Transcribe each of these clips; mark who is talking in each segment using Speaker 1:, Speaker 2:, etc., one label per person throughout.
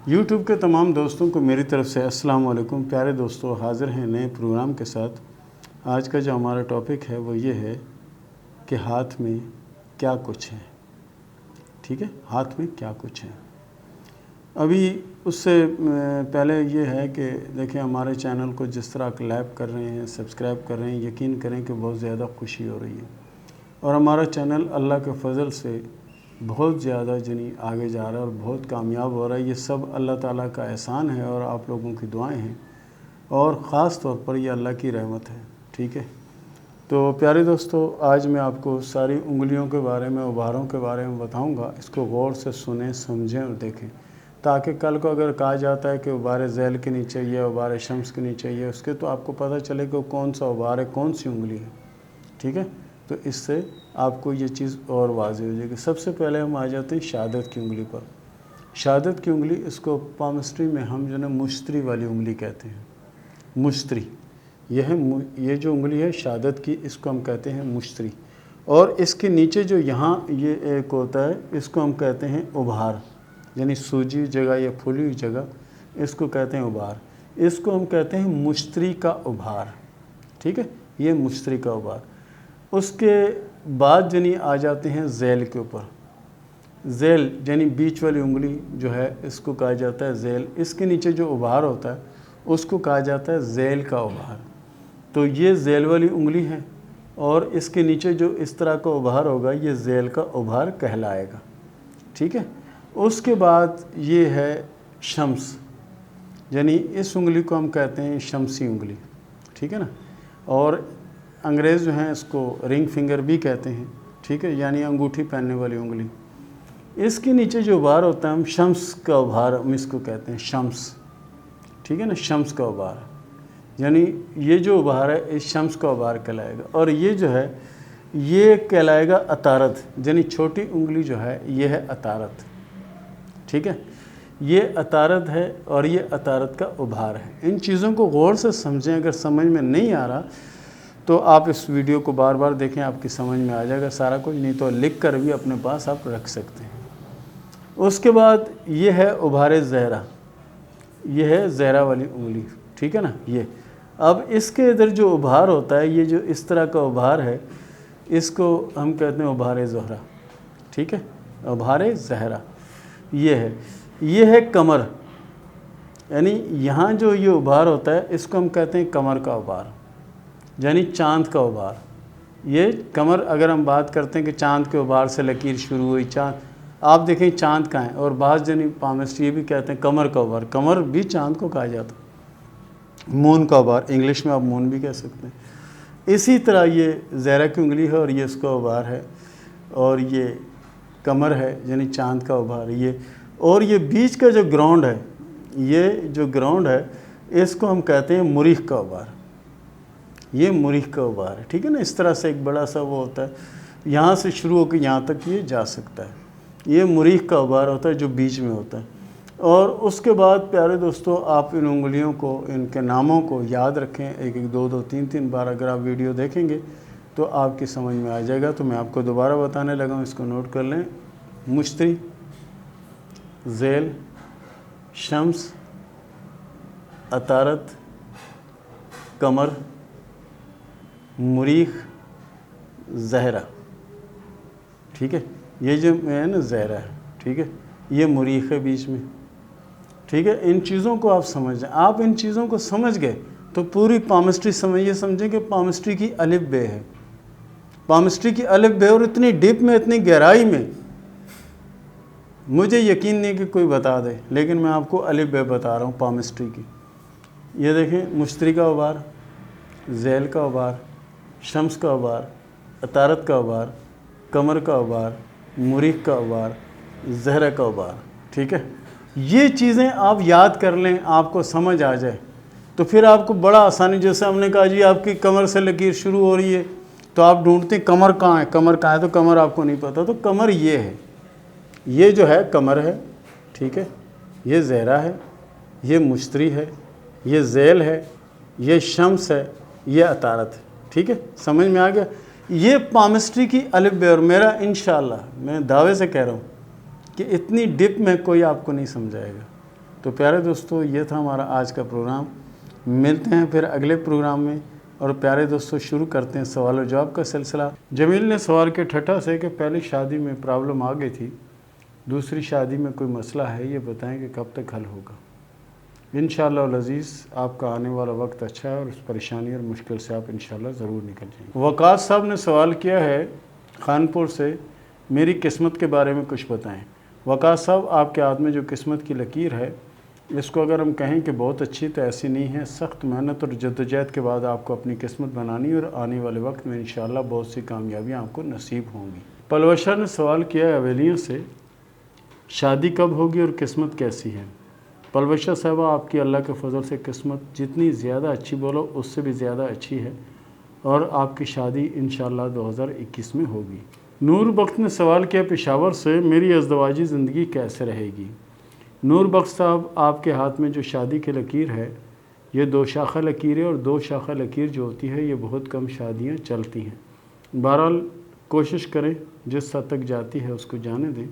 Speaker 1: YouTube کے تمام دوستوں کو میری طرف سے السلام علیکم۔ پیارے دوستو، حاضر ہیں نئے پروگرام کے ساتھ۔ آج کا جو ہمارا ٹاپک ہے وہ یہ ہے کہ ہاتھ میں کیا کچھ ہے۔ ٹھیک ہے، ہاتھ میں کیا کچھ ہے۔ ابھی اس سے پہلے یہ ہے کہ دیکھیں ہمارے چینل کو جس طرح لائک کر رہے ہیں، سبسکرائب کر رہے ہیں، یقین کریں کہ بہت زیادہ خوشی ہو رہی ہے، اور ہمارا چینل اللہ کے فضل سے بہت زیادہ آگے جا رہا ہے اور بہت کامیاب ہو رہا ہے۔ یہ سب اللہ تعالیٰ کا احسان ہے اور آپ لوگوں کی دعائیں ہیں، اور خاص طور پر یہ اللہ کی رحمت ہے۔ ٹھیک ہے، تو پیارے دوستو، آج میں آپ کو ساری انگلیوں کے بارے میں، ابھاروں کے بارے میں بتاؤں گا۔ اس کو غور سے سنیں، سمجھیں اور دیکھیں، تاکہ کل کو اگر کہا جاتا ہے کہ ابھار ذیل کے نیچے یا ابھار شمس کے نیچے یہ اس کے، تو آپ کو پتہ چلے کہ وہ کون سا ابھار ہے، کون سی انگلی ہے۔ ٹھیک ہے، تو اس سے آپ کو یہ چیز اور واضح ہو جائے گی۔ سب سے پہلے ہم آ جاتے ہیں شہادت کی انگلی پر۔ شہادت کی انگلی، اس کو پامسٹری میں ہم جو ہے مشتری والی انگلی کہتے ہیں۔ مشتری، یہ جو انگلی ہے شہادت کی، اس کو ہم کہتے ہیں مشتری، اور اس کے نیچے جو یہاں یہ ایک ہوتا ہے، اس کو ہم کہتے ہیں ابھار، یعنی سوجی جگہ یا پھولی ہوئی جگہ، اس کو کہتے ہیں ابھار۔ اس کو ہم کہتے ہیں مشتری کا ابھار۔ ٹھیک ہے، یہ مشتری کا ابھار۔ اس کے بعد آ جاتے ہیں ذیل کے اوپر۔ ذیل یعنی بیچ والی انگلی جو ہے، اس کو کہا جاتا ہے ذیل۔ اس کے نیچے جو ابھار ہوتا ہے اس کو کہا جاتا ہے ذیل کا ابھار۔ تو یہ ذیل والی انگلی ہے، اور اس کے نیچے جو اس طرح کا ابھار ہوگا یہ ذیل کا ابھار کہلائے گا۔ ٹھیک ہے، اس کے بعد یہ ہے شمس، یعنی اس انگلی کو ہم کہتے ہیں شمسی انگلی۔ ٹھیک ہے نا، اور انگریز جو ہیں اس کو رنگ فنگر بھی کہتے ہیں۔ ٹھیک ہے، یعنی انگوٹھی پہننے والی انگلی۔ اس کے نیچے جو ابھار ہوتا ہے ہم شمس کا ابھار ہم اس کو کہتے ہیں، شمس۔ ٹھیک ہے نا، شمس کا ابھار، یعنی یہ جو ابھار ہے اس شمس کا ابھار کہلائے گا۔ اور یہ جو ہے یہ کہلائے گا عطارد، یعنی چھوٹی انگلی جو ہے یہ ہے عطارد۔ ٹھیک ہے، یہ عطارد ہے اور یہ عطارد کا ابھار ہے۔ ان چیزوں کو غور سے سمجھیں، اگر سمجھ میں نہیں آ رہا تو آپ اس ویڈیو کو بار بار دیکھیں، آپ کی سمجھ میں آ جائے گا سارا کچھ، نہیں تو لکھ کر بھی اپنے پاس آپ رکھ سکتے ہیں۔ اس کے بعد یہ ہے ابھار زہرا، یہ ہے زہرا والی انگلی۔ ٹھیک ہے نا، یہ اب اس کے ادھر جو ابھار ہوتا ہے، یہ جو اس طرح کا ابھار ہے، اس کو ہم کہتے ہیں ابھار زہرا۔ ٹھیک ہے، ابھار زہرا یہ ہے کمر، یعنی یہاں جو یہ ابھار ہوتا ہے اس کو ہم کہتے ہیں کمر کا ابھار، یعنی چاند کا ابھار۔ یہ کمر، اگر ہم بات کرتے ہیں کہ چاند کے ابھار سے لکیر شروع ہوئی، چاند آپ دیکھیں چاند کہاں ہے، اور بعض پامسٹ یہ بھی کہتے ہیں کمر کا ابھار، کمر بھی چاند کو کہا جاتا ہے۔ مون کا ابھار، انگلش میں آپ مون بھی کہہ سکتے ہیں۔ اسی طرح یہ زہرا کی انگلی ہے اور یہ اس کا ابھار ہے، اور یہ کمر ہے یعنی چاند کا ابھار یہ، اور یہ بیچ کا جو گراؤنڈ ہے، یہ جو گراؤنڈ ہے اس کو ہم کہتے ہیں مریخ کا ابھار۔ یہ مریخ کا ابھار ہے۔ ٹھیک ہے نا، اس طرح سے ایک بڑا سا وہ ہوتا ہے، یہاں سے شروع ہو کے یہاں تک یہ جا سکتا ہے۔ یہ مریخ کا ابھار ہوتا ہے جو بیچ میں ہوتا ہے۔ اور اس کے بعد پیارے دوستو، آپ ان انگلیوں کو، ان کے ناموں کو یاد رکھیں، ایک دو تین بار اگر آپ ویڈیو دیکھیں گے تو آپ کی سمجھ میں آ جائے گا۔ تو میں آپ کو دوبارہ بتانے لگا ہوں، اس کو نوٹ کر لیں۔ مشتری، ذیل، شمس، عطارد، کمر، مریخ، زہرا۔ ٹھیک ہے، یہ جو ہے نا زہرا ہے، ٹھیک ہے، یہ مریخ ہے بیچ میں۔ ٹھیک ہے، ان چیزوں کو آپ سمجھ جائیں۔ آپ ان چیزوں کو سمجھ گئے تو پوری پامسٹری سمجھیں کہ پامسٹری کی الف بے ہے، پامسٹری کی الف بے، اور اتنی ڈیپ میں، اتنی گہرائی میں مجھے یقین نہیں کہ کوئی بتا دے، لیکن میں آپ کو الف بے بتا رہا ہوں پامسٹری کی۔ یہ دیکھیں، مشتری کا ابھار، ذیل کا ابھار، شمس کا ابھار، عطارد کا ابھار، کمر کا ابھار، مریخ کا ابھار، زہرا کا ابھار۔ ٹھیک ہے، یہ چیزیں آپ یاد کر لیں، آپ کو سمجھ آ جائے تو پھر آپ کو بڑا آسانی، جیسے ہم نے کہا جی آپ کی کمر سے لکیر شروع ہو رہی ہے تو آپ ڈھونڈتے ہیں کمر کہاں ہے، کمر کہاں ہے، تو کمر آپ کو نہیں پتہ، تو کمر یہ ہے، یہ جو ہے کمر ہے۔ ٹھیک ہے، یہ زہرا ہے، یہ مشتری ہے، یہ ذیل ہے، یہ شمس ہے، یہ عطارد ہے۔ ٹھیک ہے، سمجھ میں آ گیا۔ یہ پامسٹری کی الف بے، اور میرا انشاءاللہ میں دعوے سے کہہ رہا ہوں کہ اتنی ڈپ میں کوئی آپ کو نہیں سمجھائے گا۔ تو تو پیارے دوستو یہ تھا ہمارا آج کا پروگرام. ملتے ہیں پھر اگلے پروگرام میں. اور پیارے دوستو شروع کرتے ہیں سوال و جواب کا سلسلہ. جمیل نے سوال کیا ٹھٹھا سے کہ پہلی شادی میں پرابلم آ گئی تھی, دوسری شادی میں کوئی مسئلہ ہے, یہ بتائیں کہ کب تک حل ہوگا. انشاءاللہ العزیز آپ کا آنے والا وقت اچھا ہے اور اس پریشانی اور مشکل سے آپ انشاءاللہ ضرور نکل جائیں گے. وقاص صاحب نے سوال کیا ہے خانپور سے, میری قسمت کے بارے میں کچھ بتائیں. وقاص صاحب آپ کے ہاتھ میں جو قسمت کی لکیر ہے اس کو اگر ہم کہیں کہ بہت اچھی تو ایسی نہیں ہے. سخت محنت اور جدوجہد کے بعد آپ کو اپنی قسمت بنانی اور آنے والے وقت میں انشاءاللہ بہت سی کامیابیاں آپ کو نصیب ہوں گی. پلوشا نے سوال کیا ہے اویلیوں سے, شادی کب ہوگی اور قسمت کیسی ہے. پلوشا صاحبہ آپ کی اللہ کے فضل سے قسمت جتنی زیادہ اچھی بولو اس سے بھی زیادہ اچھی ہے اور آپ کی شادی انشاءاللہ 2021 میں ہوگی. نور بخت نے سوال کیا پشاور سے, میری ازدواجی زندگی کیسے رہے گی. نور بخت صاحب آپ کے ہاتھ میں جو شادی کی لکیر ہے یہ 2 شاخہ لکیر ہے اور 2 شاخہ لکیر جو ہوتی ہے یہ بہت کم شادیاں چلتی ہیں. بہرحال کوشش کریں, جس حد تک جاتی ہے اس کو جانے دیں.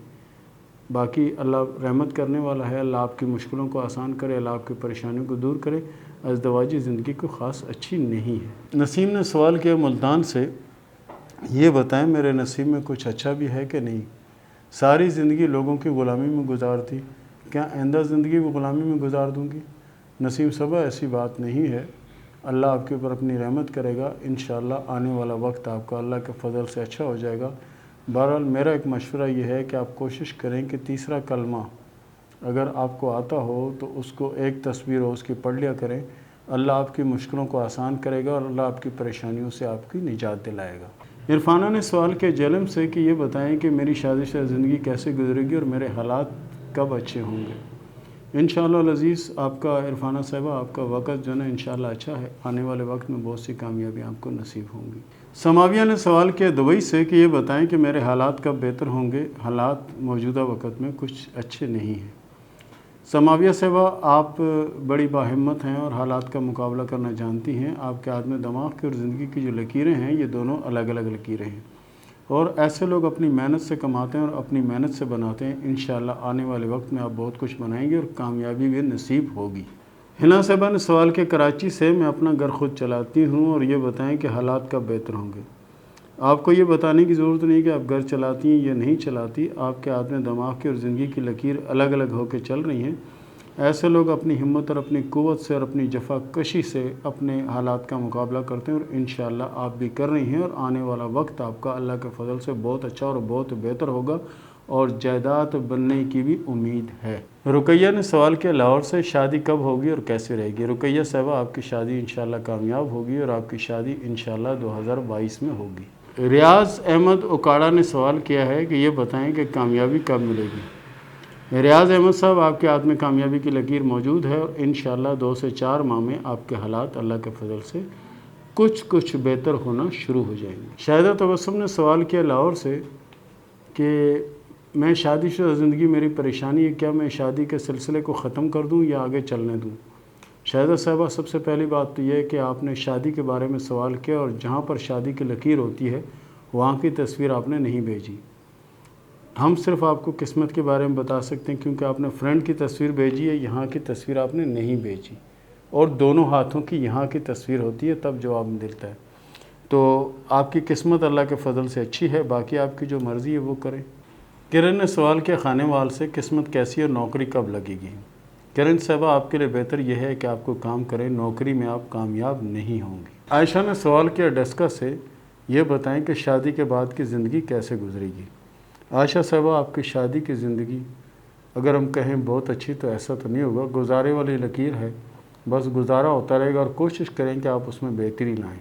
Speaker 1: باقی اللہ رحمت کرنے والا ہے, اللہ آپ کی مشکلوں کو آسان کرے, اللہ آپ کی پریشانیوں کو دور کرے. ازدواجی زندگی کو خاص اچھی نہیں ہے. نسیم نے سوال کیا ملتان سے, یہ بتائیں میرے نصیب میں کچھ اچھا بھی ہے کہ نہیں. ساری زندگی لوگوں کی غلامی میں گزارتی, کیا آئندہ زندگی وہ غلامی میں گزار دوں گی. نسیم صاحبہ ایسی بات نہیں ہے, اللہ آپ کے اوپر اپنی رحمت کرے گا. انشاءاللہ آنے والا وقت آپ کا اللہ کے فضل سے اچھا ہو جائے گا. بہرحال میرا ایک مشورہ یہ ہے کہ آپ کوشش کریں کہ تیسرا کلمہ اگر آپ کو آتا ہو تو اس کو ایک تصویر ہو اس کی پڑھ لیا کریں. اللہ آپ کی مشکلوں کو آسان کرے گا اور اللہ آپ کی پریشانیوں سے آپ کی نجات دلائے گا. عرفانہ نے سوال کیا جہلم سے کہ یہ بتائیں کہ میری شادی شدہ زندگی کیسے گزرے گی اور میرے حالات کب اچھے ہوں گے. انشاءاللہ العزیز آپ کا عرفانہ صاحبہ آپ کا وقت جو ہے نا انشاءاللہ اچھا ہے, آنے والے وقت میں بہت سی کامیابیاں آپ کو نصیب ہوں گی. سماویہ نے سوال کیا دبئی سے کہ یہ بتائیں کہ میرے حالات کب بہتر ہوں گے. حالات موجودہ وقت میں کچھ اچھے نہیں ہیں. سماویہ صاحبہ آپ بڑی باہمت ہیں اور حالات کا مقابلہ کرنا جانتی ہیں. آپ کے ہاتھ میں دماغ کی اور زندگی کی جو لکیریں ہیں یہ دونوں الگ الگ لکیریں ہیں اور ایسے لوگ اپنی محنت سے کماتے ہیں اور اپنی محنت سے بناتے ہیں. انشاءاللہ آنے والے وقت میں آپ بہت کچھ بنائیں گے اور کامیابی بھی نصیب ہوگی. ہنا صاحبہ نے سوال کیا کراچی سے, میں اپنا گھر خود چلاتی ہوں اور یہ بتائیں کہ حالات کب بہتر ہوں گے. آپ کو یہ بتانے کی ضرورت نہیں کہ آپ گھر چلاتی ہیں یا نہیں چلاتی. آپ کے ہاتھ میں دماغ کی اور زندگی کی لکیر الگ الگ ہو کے چل رہی ہیں. ایسے لوگ اپنی ہمت اور اپنی قوت سے اور اپنی جفا کشی سے اپنے حالات کا مقابلہ کرتے ہیں اور انشاءاللہ آپ بھی کر رہی ہیں اور آنے والا وقت آپ کا اللہ کے فضل سے بہت اچھا اور بہت بہتر ہوگا اور جائیداد بننے کی بھی امید ہے. رقیہ نے سوال کیا لاہور سے, شادی کب ہوگی اور کیسے رہے گی. رقیہ صاحبہ آپ کی شادی انشاءاللہ کامیاب ہوگی اور آپ کی شادی انشاءاللہ 2022 میں ہوگی. ریاض احمد اکاڑا نے سوال کیا ہے کہ یہ بتائیں کہ کامیابی کب ملے گی. ریاض احمد صاحب آپ کے ہاتھ میں کامیابی کی لکیر موجود ہے اور انشاءاللہ 2 سے 4 ماہ میں آپ کے حالات اللہ کے فضل سے کچھ بہتر ہونا شروع ہو جائیں گے. شاہدہ تبسم نے سوال کیا لاہور سے کہ میں شادی شدہ زندگی میری پریشانی ہے, کیا میں شادی کے سلسلے کو ختم کر دوں یا آگے چلنے دوں. شاہدہ صاحبہ سب سے پہلی بات تو یہ ہے کہ آپ نے شادی کے بارے میں سوال کیا اور جہاں پر شادی کی لکیر ہوتی ہے وہاں کی تصویر آپ نے نہیں بھیجی. ہم صرف آپ کو قسمت کے بارے میں بتا سکتے ہیں کیونکہ آپ نے فرینڈ کی تصویر بھیجی ہے, یہاں کی تصویر آپ نے نہیں بھیجی اور دونوں ہاتھوں کی یہاں کی تصویر ہوتی ہے تب جواب ملتا ہے. تو آپ کی قسمت اللہ کے فضل سے اچھی ہے, باقی آپ کی جو مرضی ہے وہ کریں. کرن نے سوال کیا خانے وال سے, قسمت کیسی اور نوکری کب لگے گی. کرن صاحبہ آپ کے لیے بہتر یہ ہے کہ آپ کو کام کریں, نوکری میں آپ کامیاب نہیں ہوں گی. عائشہ نے سوال کیا ڈسکا سے, یہ بتائیں کہ شادی کے بعد کی زندگی کیسے گزرے گی. عائشہ صاحبہ آپ کی شادی کی زندگی اگر ہم کہیں بہت اچھی تو ایسا تو نہیں ہوگا. گزارے والی لکیر ہے, بس گزارا ہوتا رہے گا اور کوشش کریں کہ آپ اس میں بہتری لائیں.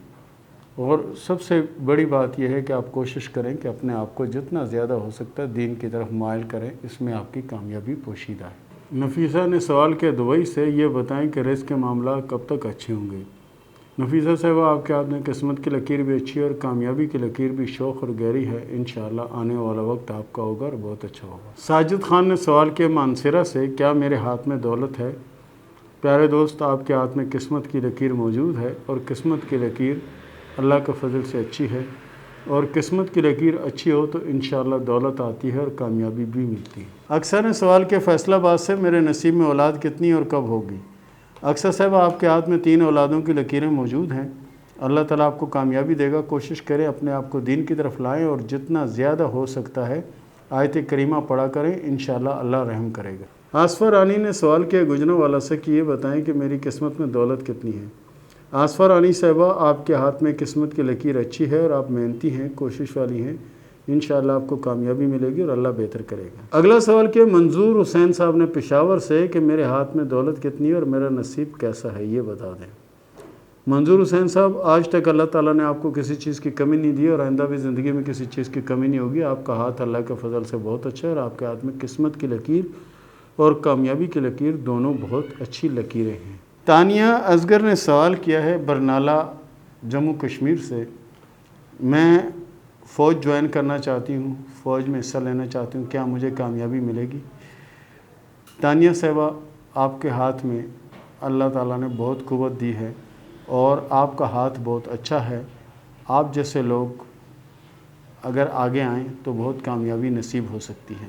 Speaker 1: اور سب سے بڑی بات یہ ہے کہ آپ کوشش کریں کہ اپنے آپ کو جتنا زیادہ ہو سکتا ہے دین کی طرف مائل کریں, اس میں آپ کی کامیابی پوشیدہ ہے. نفیسہ نے سوال کیا دبئی سے, یہ بتائیں کہ رزق کے معاملات کب تک اچھے ہوں گے. نفیسہ صاحبہ آپ کے ہاتھ میں قسمت کی لکیر بھی اچھی ہے اور کامیابی کی لکیر بھی شوق اور گہری ہے. انشاءاللہ آنے والا وقت آپ کا ہوگا اور بہت اچھا ہوگا. ساجد خان نے سوال کیا مانسیرہ سے, کیا میرے ہاتھ میں دولت ہے. پیارے دوست آپ کے ہاتھ میں قسمت کی لکیر موجود ہے اور قسمت کی لکیر اللہ کے فضل سے اچھی ہے. اور قسمت کی لکیر اچھی ہو تو انشاءاللہ دولت آتی ہے اور کامیابی بھی ملتی ہے۔ اکثر نے سوال کیا فیصلہ آباد سے میرے نصیب میں اولاد کتنی اور کب ہوگی؟ اکثر صاحب آپ کے ہاتھ میں 3 اولادوں کی لکیریں موجود ہیں۔ اللہ تعالیٰ آپ کو کامیابی دے گا۔ کوشش کریں اپنے آپ کو دین کی طرف لائیں اور جتنا زیادہ ہو سکتا ہے آیت کریمہ پڑھا کریں، انشاءاللہ اللہ رحم کرے گا۔ آصفہ رانی نے سوال کیا گجرانوالہ سے کہ یہ بتائیں کہ میری قسمت میں دولت کتنی ہے؟ آصفہ رانی صاحبہ آپ کے ہاتھ میں قسمت کی لکیر اچھی ہے اور آپ محنتی ہیں، کوشش والی ہیں، انشاءاللہ آپ کو کامیابی ملے گی اور اللہ بہتر کرے گا۔ اگلا سوال کیا منظور حسین صاحب نے پشاور سے کہ میرے ہاتھ میں دولت کتنی ہے اور میرا نصیب کیسا ہے، یہ بتا دیں۔ منظور حسین صاحب آج تک اللہ تعالیٰ نے آپ کو کسی چیز کی کمی نہیں دی اور آئندہ بھی زندگی میں کسی چیز کی کمی نہیں ہوگی۔ آپ کا ہاتھ اللہ کے فضل سے بہت اچھا ہے اور آپ کے ہاتھ میں قسمت کی لکیر اور کامیابی کی لکیر دونوں بہت اچھی لکیریں ہیں۔ تانیہ اصغر نے سوال کیا ہے برنالہ جموں کشمیر سے، میں فوج جوائن کرنا چاہتی ہوں، فوج میں حصہ لینا چاہتی ہوں، کیا مجھے کامیابی ملے گی؟ تانیہ صاحبہ آپ کے ہاتھ میں اللہ تعالیٰ نے بہت قوت دی ہے اور آپ کا ہاتھ بہت اچھا ہے۔ آپ جیسے لوگ اگر آگے آئیں تو بہت کامیابی نصیب ہو سکتی ہے،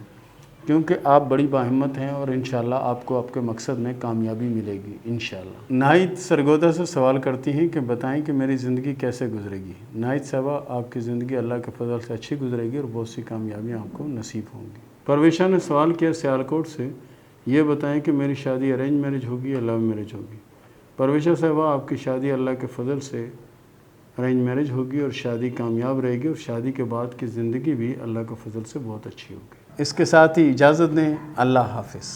Speaker 1: کیونکہ آپ بڑی باہمت ہیں اور انشاءاللہ آپ کو آپ کے مقصد میں کامیابی ملے گی انشاءاللہ۔ ناہید سرگودا سے سوال کرتی ہیں کہ بتائیں کہ میری زندگی کیسے گزرے گی؟ ناہید صاحبہ آپ کی زندگی اللہ کے فضل سے اچھی گزرے گی اور بہت سی کامیابیاں آپ کو نصیب ہوں گی۔ پرویشہ نے سوال کیا سیالکوٹ سے، یہ بتائیں کہ میری شادی ارینج میرج ہوگی یا لو میرج ہوگی؟ پرویشہ صاحبہ آپ کی شادی اللہ کے فضل سے ارینج میرج ہوگی اور شادی کامیاب رہے گی اور شادی کے بعد کی زندگی بھی اللہ کے فضل سے بہت اچھی ہوگی۔ اس کے ساتھ ہی اجازت دیں، اللہ حافظ۔